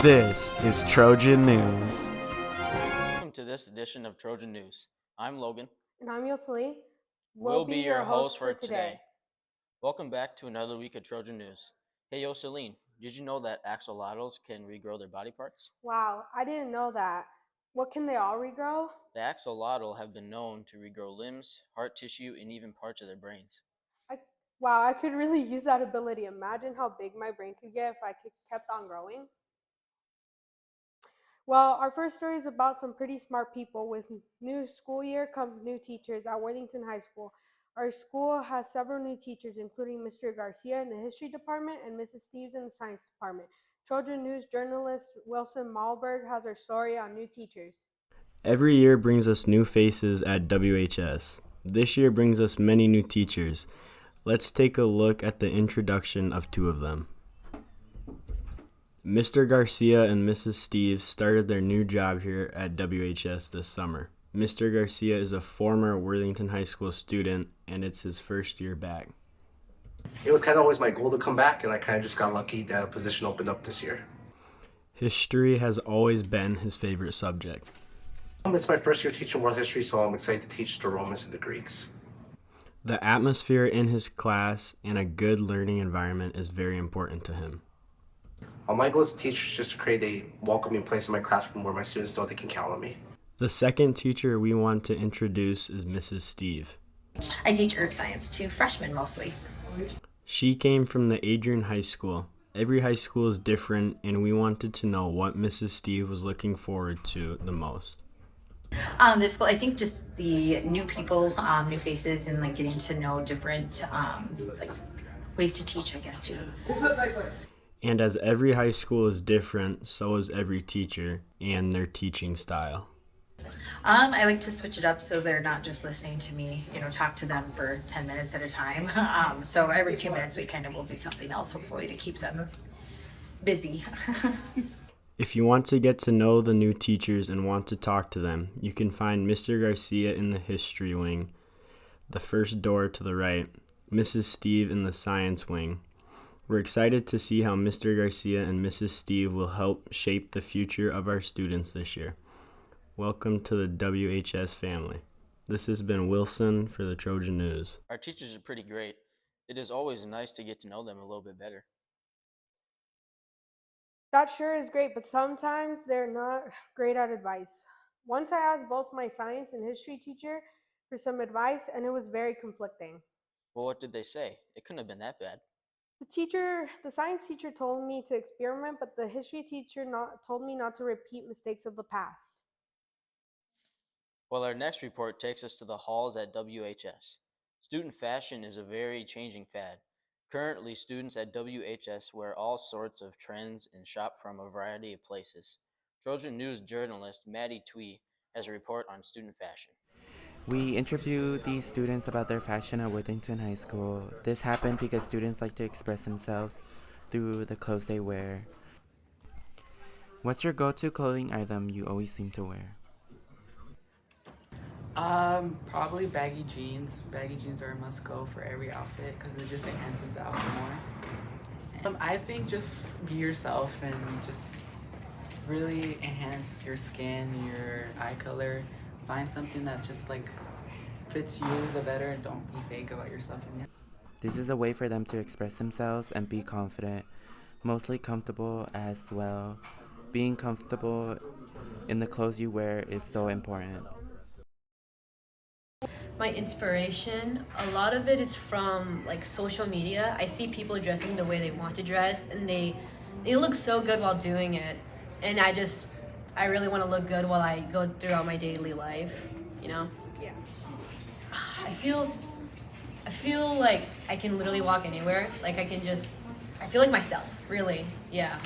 This is Trojan News. Welcome to this edition of Trojan News. I'm Logan. And I'm Yoselin. We'll be your host for today. Welcome back to another week of Trojan News. Hey Yoselin, did you know that axolotls can regrow their body parts? Wow, I didn't know that. What can they all regrow? The axolotl have been known to regrow limbs, heart tissue, and even parts of their brains. Wow, I could really use that ability. Imagine how big my brain could get if I kept on growing. Well, our first story is about some pretty smart people. With new school year comes new teachers at Worthington High School. Our school has several new teachers, including Mr. Garcia in the history department and Mrs. Steves in the science department. Trojan News journalist Wilson Malberg has our story on new teachers. Every year brings us new faces at WHS. This year brings us many new teachers. Let's take a look at the introduction of two of them. Mr. Garcia and Mrs. Steves started their new job here at WHS this summer. Mr. Garcia is a former Worthington High School student, and it's his first year back. It was kind of always my goal to come back, and I kind of just got lucky that a position opened up this year. History has always been his favorite subject. It's my first year teaching world history, so I'm excited to teach the Romans and the Greeks. The atmosphere in his class and a good learning environment is very important to him. My goal as a teacher is just to create a welcoming place in my classroom where my students know they can count on me. The second teacher we want to introduce is Mrs. Steve. I teach earth science to freshmen mostly. She came from the Adrian High School. Every high school is different, and we wanted to know what Mrs. Steve was looking forward to the most. This school, I think just the new people, new faces, and like getting to know different like ways to teach, I guess, too. And as every high school is different, so is every teacher and their teaching style. I like to switch it up so they're not just listening to me, talk to them for 10 minutes at a time. So every few minutes we kind of will do something else, hopefully, to keep them busy. If you want to get to know the new teachers and want to talk to them, you can find Mr. Garcia in the history wing, the first door to the right, Mrs. Steve in the science wing. We're excited to see how Mr. Garcia and Mrs. Steve will help shape the future of our students this year. Welcome to the WHS family. This has been Wilson for the Trojan News. Our teachers are pretty great. It is always nice to get to know them a little bit better. That sure is great, but sometimes they're not great at advice. Once I asked both my science and history teacher for some advice, and it was very conflicting. Well, what did they say? It couldn't have been that bad. The science teacher told me to experiment, but the history teacher told me not to repeat mistakes of the past. Well, our next report takes us to the halls at WHS. Student fashion is a very changing fad. Currently, students at WHS wear all sorts of trends and shop from a variety of places. Trojan News journalist Maddie Twee has a report on student fashion. We interviewed these students about their fashion at Worthington High School. This happened because students like to express themselves through the clothes they wear. What's your go-to clothing item you always seem to wear? Probably baggy jeans. Baggy jeans are a must-go for every outfit because it just enhances the outfit more. I think just be yourself and just really enhance your skin, your eye color. Find something that just like fits you the better. Don't be fake about yourself. This is a way for them to express themselves and be confident, mostly comfortable as well. Being comfortable in the clothes you wear is so important. My inspiration, a lot of it is from like social media. I see people dressing the way they want to dress, and they look so good while doing it. And I really want to look good while I go throughout my daily life, Yeah. I feel like I can literally walk anywhere. Like I feel like myself, really. Yeah.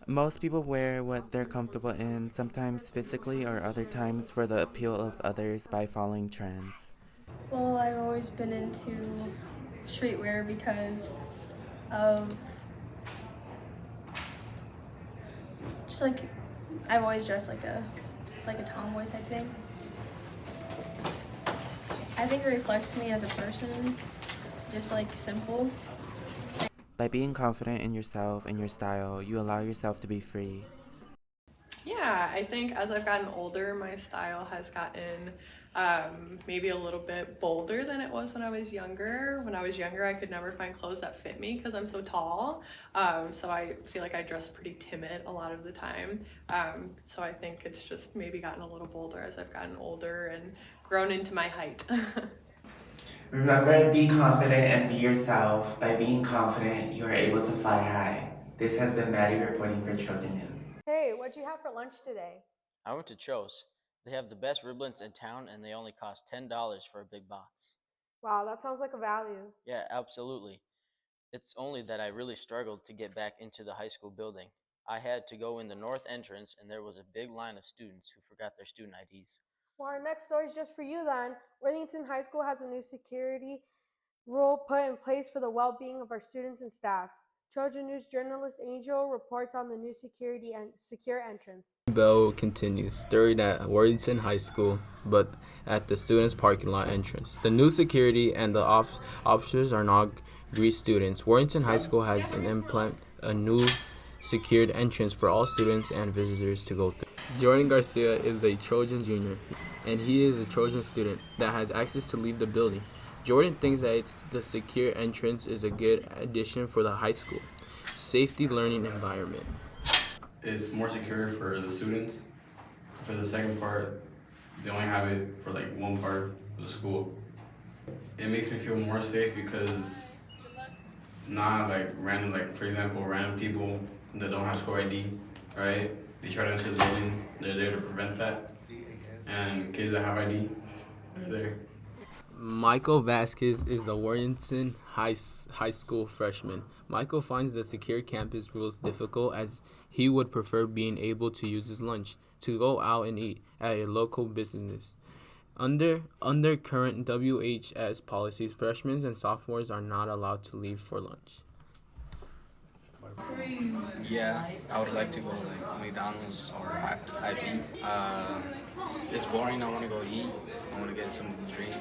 Most people wear what they're comfortable in, sometimes physically or other times for the appeal of others by following trends. Well, I've always been into streetwear because of just like I've always dressed like a tomboy type thing. I think it reflects me as a person, just like simple. By being confident in yourself and your style, you allow yourself to be free. Yeah, I think as I've gotten older, my style has gotten maybe a little bit bolder than it was when I was younger. When I was younger, I could never find clothes that fit me because I'm so tall. So I feel like I dress pretty timid a lot of the time. So I think it's just maybe gotten a little bolder as I've gotten older and grown into my height. Remember, be confident and be yourself. By being confident, you are able to fly high. This has been Maddie reporting for Trojan News. Hey, what'd you have for lunch today? I went to Cho's. They have the best riblets in town and they only cost $10 for a big box. Wow, that sounds like a value. Yeah, absolutely. It's only that I really struggled to get back into the high school building. I had to go in the north entrance and there was a big line of students who forgot their student IDs. Well, our next story is just for you then. Worthington High School has a new security rule put in place for the well-being of our students and staff. Trojan News journalist Angel reports on the new security and secure entrance. Bell continues, stirring at Worthington High School, but at the students' parking lot entrance. The new security and the officers are not greet students. Worthington High School has a new secured entrance for all students and visitors to go through. Jordan Garcia is a Trojan junior, and he is a Trojan student that has access to leave the building. Jordan thinks that the secure entrance is a good addition for the high school safety learning environment. It's more secure for the students. For the second part, they only have it for like one part of the school. It makes me feel more safe because not like random, like for example, random people that don't have school ID, right? They try to enter the building, they're there to prevent that. And kids that have ID, they're there. Michael Vasquez is a Worthington High School freshman. Michael finds the secure campus rules difficult as he would prefer being able to use his lunch to go out and eat at a local business. Under current WHS policies, freshmen and sophomores are not allowed to leave for lunch. Yeah, I would like to go like McDonald's or IV. It's boring. I want to go eat. I want to get some drink.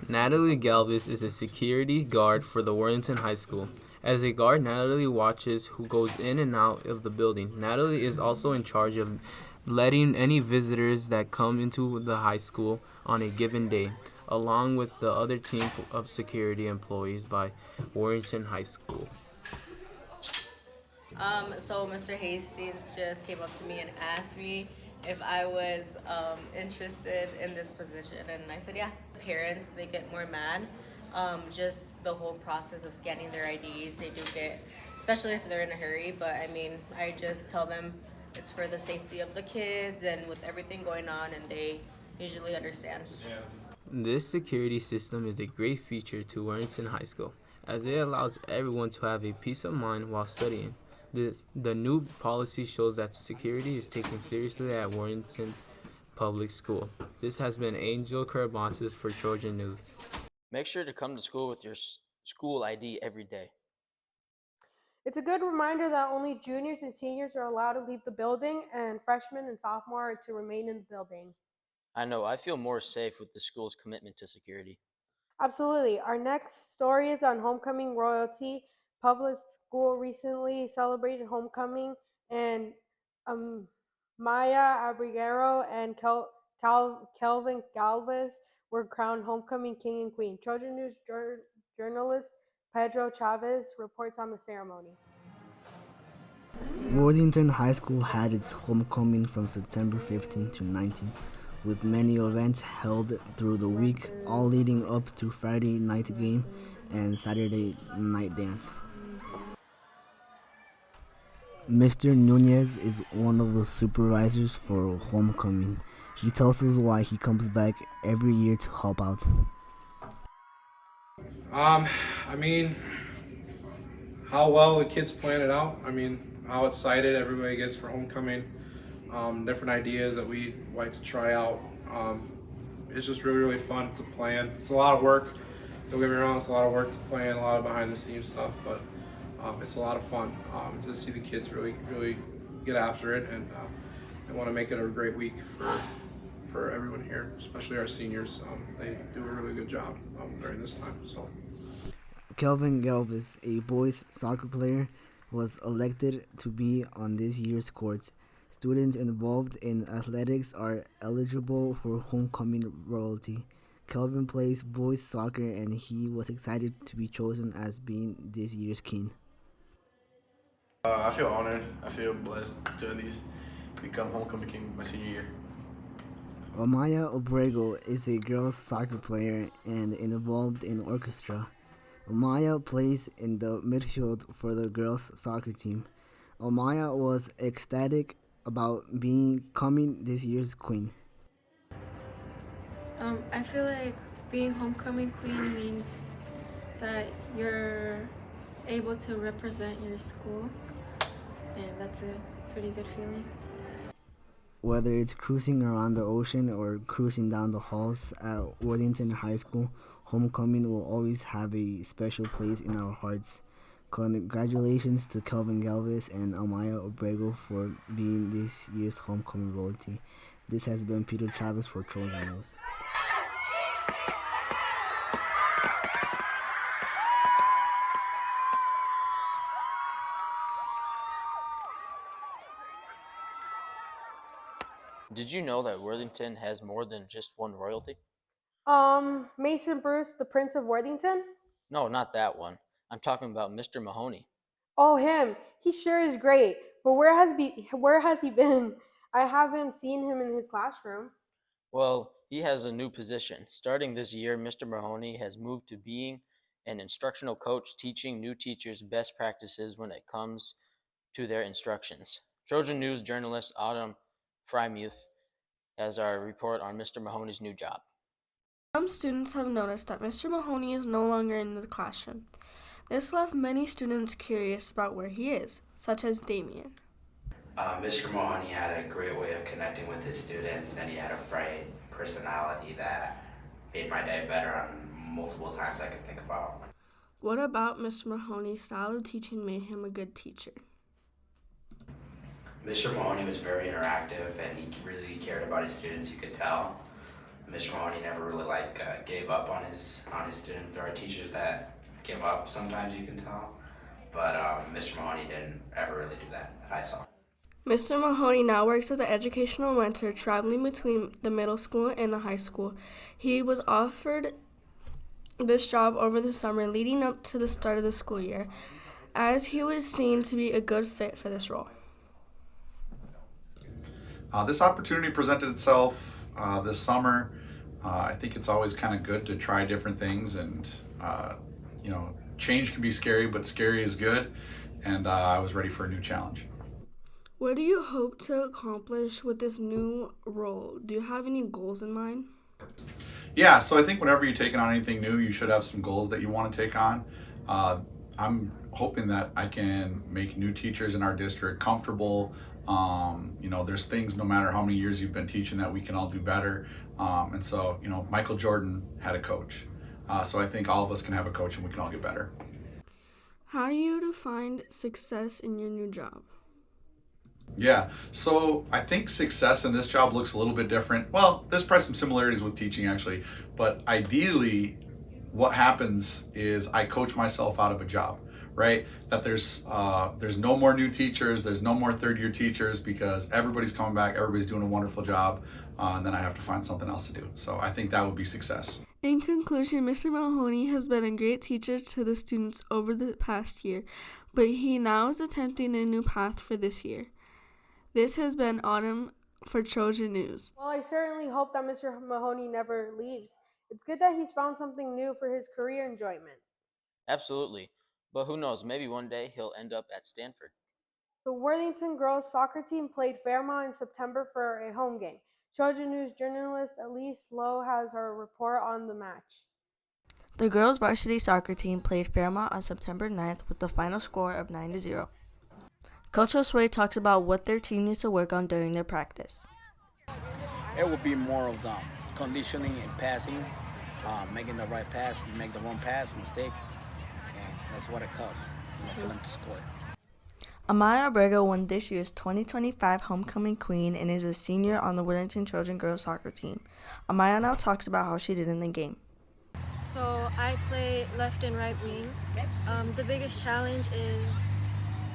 Natalie Galvis is a security guard for the Worthington High School. As a guard, Natalie watches who goes in and out of the building. Natalie is also in charge of letting any visitors that come into the high school on a given day, along with the other team of security employees by Worthington High School. So Mr. Hastings just came up to me and asked me if I was interested in this position, and I said yeah. Parents, they get more mad. Just the whole process of scanning their IDs, they do get, especially if they're in a hurry, but I mean, I just tell them it's for the safety of the kids and with everything going on, and they usually understand. This security system is a great feature to Worthington High School, as it allows everyone to have a peace of mind while studying. The new policy shows that security is taken seriously at Worthington Public School. This has been Angel Carabantes for Trojan News. Make sure to come to school with your school ID every day. It's a good reminder that only juniors and seniors are allowed to leave the building, and freshmen and sophomores are to remain in the building. I know, I feel more safe with the school's commitment to security. Absolutely. Our next story is on homecoming royalty. Public school recently celebrated homecoming, and Maya Abriguero and Kelvin Galvez were crowned homecoming king and queen. Trojan News journalist Pedro Chavez reports on the ceremony. Worthington High School had its homecoming from September 15 to 19, with many events held through the week, all leading up to Friday night game and Saturday night dance. Mr. Nunez is one of the supervisors for homecoming. He tells us why he comes back every year to help out. I mean, how well the kids plan it out. I mean, how excited everybody gets for homecoming. Different ideas that we like to try out. It's just really, really fun to plan. It's a lot of work. Don't get me wrong, it's a lot of work to plan, a lot of behind the scenes stuff, but it's a lot of fun to see the kids really, really get after it, and I want to make it a great week for everyone here, especially our seniors. They do a really good job during this time. So. Kelvin Galvis, a boys soccer player, was elected to be on this year's court. Students involved in athletics are eligible for homecoming royalty. Kelvin plays boys soccer and he was excited to be chosen as being this year's king. I feel honored. I feel blessed to at least become homecoming king my senior year. Amaya Obrego is a girls soccer player and involved in orchestra. Amaya plays in the midfield for the girls soccer team. Amaya was ecstatic about becoming this year's queen. I feel like being homecoming queen means that you're able to represent your school, and that's a pretty good feeling. Whether it's cruising around the ocean or cruising down the halls at Worthington High School, homecoming will always have a special place in our hearts. Congratulations to Kelvin Galvis and Amaya Obrego for being this year's homecoming royalty. This has been Peter Travis for Trojan News. Did you know that Worthington has more than just one royalty? Mason Bruce, the Prince of Worthington? No, not that one. I'm talking about Mr. Mahoney. Oh, him. He sure is great. But where has he been? I haven't seen him in his classroom. Well, he has a new position. Starting this year, Mr. Mahoney has moved to being an instructional coach, teaching new teachers best practices when it comes to their instructions. Trojan News journalist Autumn Frymuth has our report on Mr. Mahoney's new job. Some students have noticed that Mr. Mahoney is no longer in the classroom. This left many students curious about where he is, such as Damien. Mr. Mahoney had a great way of connecting with his students, and he had a bright personality that made my day better on multiple times I could think about. What about Mr. Mahoney's style of teaching made him a good teacher? Mr. Mahoney was very interactive, and he really cared about his students, you could tell. Mr. Mahoney never really gave up on his students. There are teachers that give up sometimes, you can tell, but Mr. Mahoney didn't ever really do that I saw. Mr. Mahoney now works as an educational mentor, traveling between the middle school and the high school. He was offered this job over the summer leading up to the start of the school year, as he was seen to be a good fit for this role. This opportunity presented itself this summer. I think it's always kind of good to try different things, and change can be scary, but scary is good, and I was ready for a new challenge. What do you hope to accomplish with this new role? Do you have any goals in mind? Yeah, so I think whenever you're taking on anything new, you should have some goals that you want to take on. I'm hoping that I can make new teachers in our district comfortable. There's things, no matter how many years you've been teaching, that we can all do better. And so, Michael Jordan had a coach. So I think all of us can have a coach and we can all get better. How do you define success in your new job? Yeah, so I think success in this job looks a little bit different. Well, there's probably some similarities with teaching actually, but ideally what happens is I coach myself out of a job, right? That there's no more new teachers, there's no more third-year teachers, because everybody's coming back, everybody's doing a wonderful job, and then I have to find something else to do. So I think that would be success. In conclusion, Mr. Mahoney has been a great teacher to the students over the past year, but he now is attempting a new path for this year. This has been Autumn for Trojan News. Well, I certainly hope that Mr. Mahoney never leaves. It's good that he's found something new for his career enjoyment. Absolutely. But who knows, maybe one day he'll end up at Stanford. The Worthington girls soccer team played Fairmont in September for a home game. Trojan News journalist Elise Lowe has our report on the match. The girls varsity soccer team played Fairmont on September 9th with the final score of 9-0. Coach Josue talks about what their team needs to work on during their practice. It will be more of the conditioning and passing, making the right pass. You make the wrong pass, mistake, and that's what it costs for them to score. Amaya Obrego won this year's 2025 Homecoming Queen and is a senior on the Worthington Trojan girls soccer team. Amaya now talks about how she did in the game. So I play left and right wing. The biggest challenge is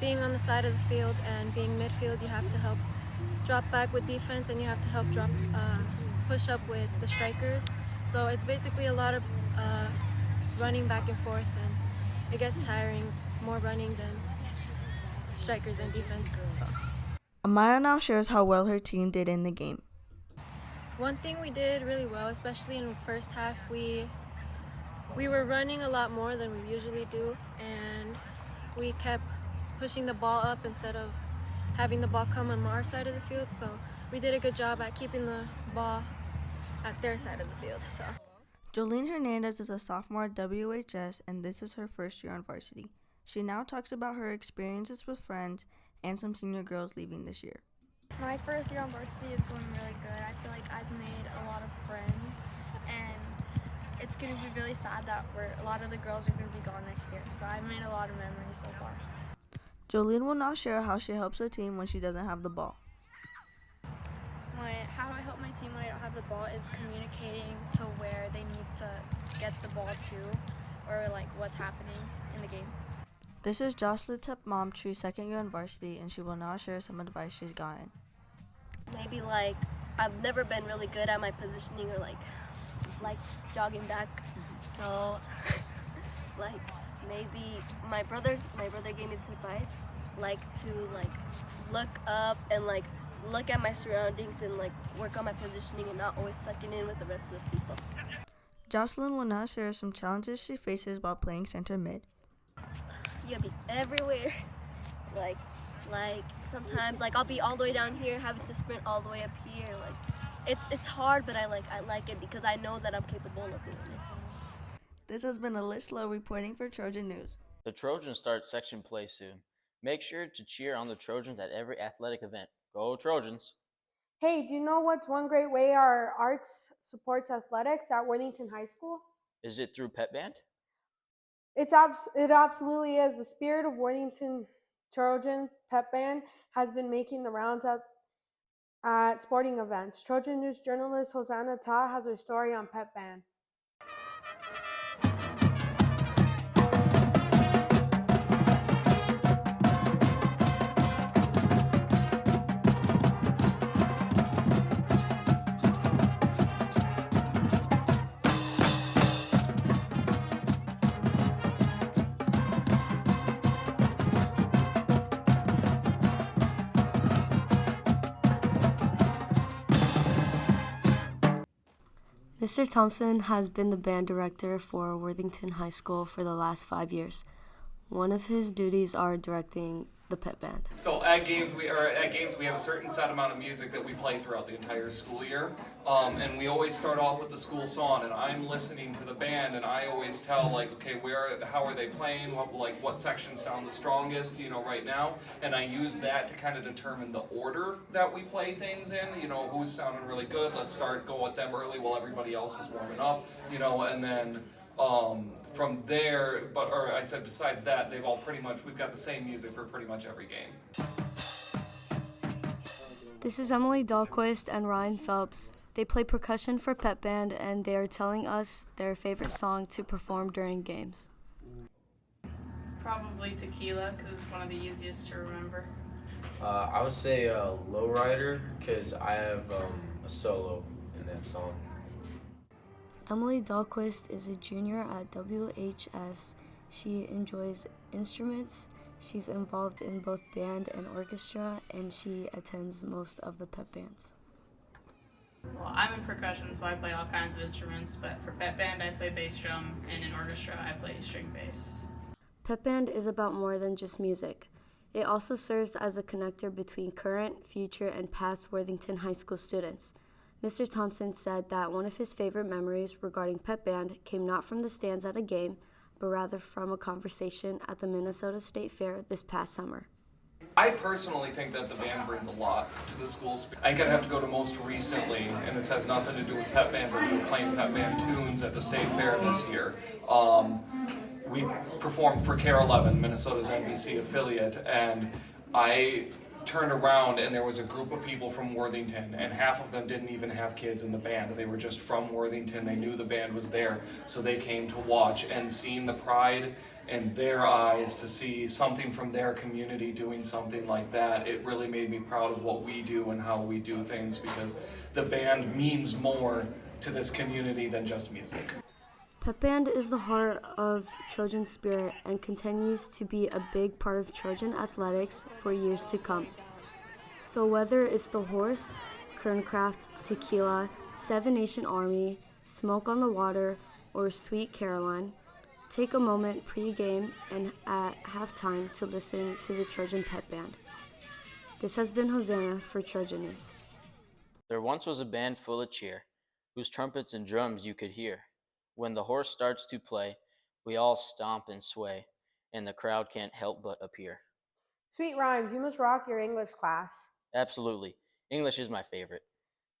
being on the side of the field and being midfield. You have to help drop back with defense and you have to help push up with the strikers. So it's basically a lot of running back and forth, and it gets tiring. It's more running than strikers and defense. So. Amaya now shares how well her team did in the game. One thing we did really well, especially in the first half, we were running a lot more than we usually do, and we kept pushing the ball up instead of having the ball come on our side of the field. So we did a good job at keeping the ball at their side of the field. So. Jolene Hernandez is a sophomore at WHS, and this is her first year on varsity. She now talks about her experiences with friends and some senior girls leaving this year. My first year on varsity is going really good. I feel like I've made a lot of friends, and it's going to be really sad that a lot of the girls are going to be gone next year. So I've made a lot of memories so far. Jolene will now share how she helps her team when she doesn't have the ball. How do I help my team when I don't have the ball is communicating to where they need to get the ball to, or like what's happening in the game. This is Jocelyn Momtree's second year on varsity, and she will now share some advice she's gotten. Maybe like I've never been really good at my positioning or like jogging back. So like maybe my brother gave me this advice, like to like look up and like look at my surroundings and like work on my positioning and not always sucking in with the rest of the people. Jocelyn will now share some challenges she faces while playing center mid. You gotta be everywhere. Like sometimes like I'll be all the way down here having to sprint all the way up here. Like it's hard, but I like it because I know that I'm capable of doing this. This has been Alyssa reporting for Trojan News. The Trojans start section play soon. Make sure to cheer on the Trojans at every athletic event. Go Trojans! Hey, do you know what's one great way our arts supports athletics at Worthington High School? Is it through Pep Band? It absolutely is. The spirit of Worthington Trojans Pep Band has been making the rounds at sporting events. Trojan News journalist Hosanna Ta has her story on Pep Band. Mr. Thompson has been the band director for Worthington High School for the last 5 years. One of his duties are directing the Pep Band. So at games we have a certain set amount of music that we play throughout the entire school year, and we always start off with the school song. And I'm listening to the band, and I always tell like, okay, how are they playing? What sections sound the strongest? Right now, and I use that to kind of determine the order that we play things in. Who's sounding really good. Let's go with them early while everybody else is warming up. And then. From there, besides that, we've got the same music for pretty much every game. This is Emily Dahlquist and Ryan Phelps. They play percussion for Pep Band, and they are telling us their favorite song to perform during games. Probably Tequila, because it's one of the easiest to remember. I would say Lowrider, because I have a solo in that song. Emily Dahlquist is a junior at WHS. She enjoys instruments. She's involved in both band and orchestra, and she attends most of the pep bands. Well, I'm in percussion, so I play all kinds of instruments, but for Pep Band, I play bass drum, and in orchestra, I play string bass. Pep Band is about more than just music. It also serves as a connector between current, future, and past Worthington High School students. Mr. Thompson said that one of his favorite memories regarding Pep Band came not from the stands at a game, but rather from a conversation at the Minnesota State Fair this past summer. I personally think that the band brings a lot to the school. I think I'd have to go to most recently, and this has nothing to do with Pep Band, but we were playing Pep Band tunes at the State Fair this year. We performed for KARE 11, Minnesota's NBC affiliate, and I turned around and there was a group of people from Worthington, and half of them didn't even have kids in the band. They were just from Worthington. They knew the band was there, so they came to watch, and seeing the pride in their eyes to see something from their community doing something like that, it really made me proud of what we do and how we do things, because the band means more to this community than just music. Pep Band is the heart of Trojan spirit and continues to be a big part of Trojan athletics for years to come. So whether it's the horse, Kerncraft, tequila, Seven Nation Army, Smoke on the Water, or Sweet Caroline, take a moment pre-game and at halftime to listen to the Trojan Pep Band. This has been Hosanna for Trojan News. There once was a band full of cheer, whose trumpets and drums you could hear. When the horse starts to play, we all stomp and sway, and the crowd can't help but appear. Sweet rhymes, you must rock your English class. Absolutely. English is my favorite.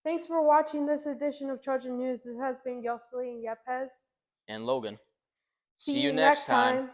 Thanks for watching this edition of Trojan News. This has been Yoselin Yepes. And Logan. See you next time.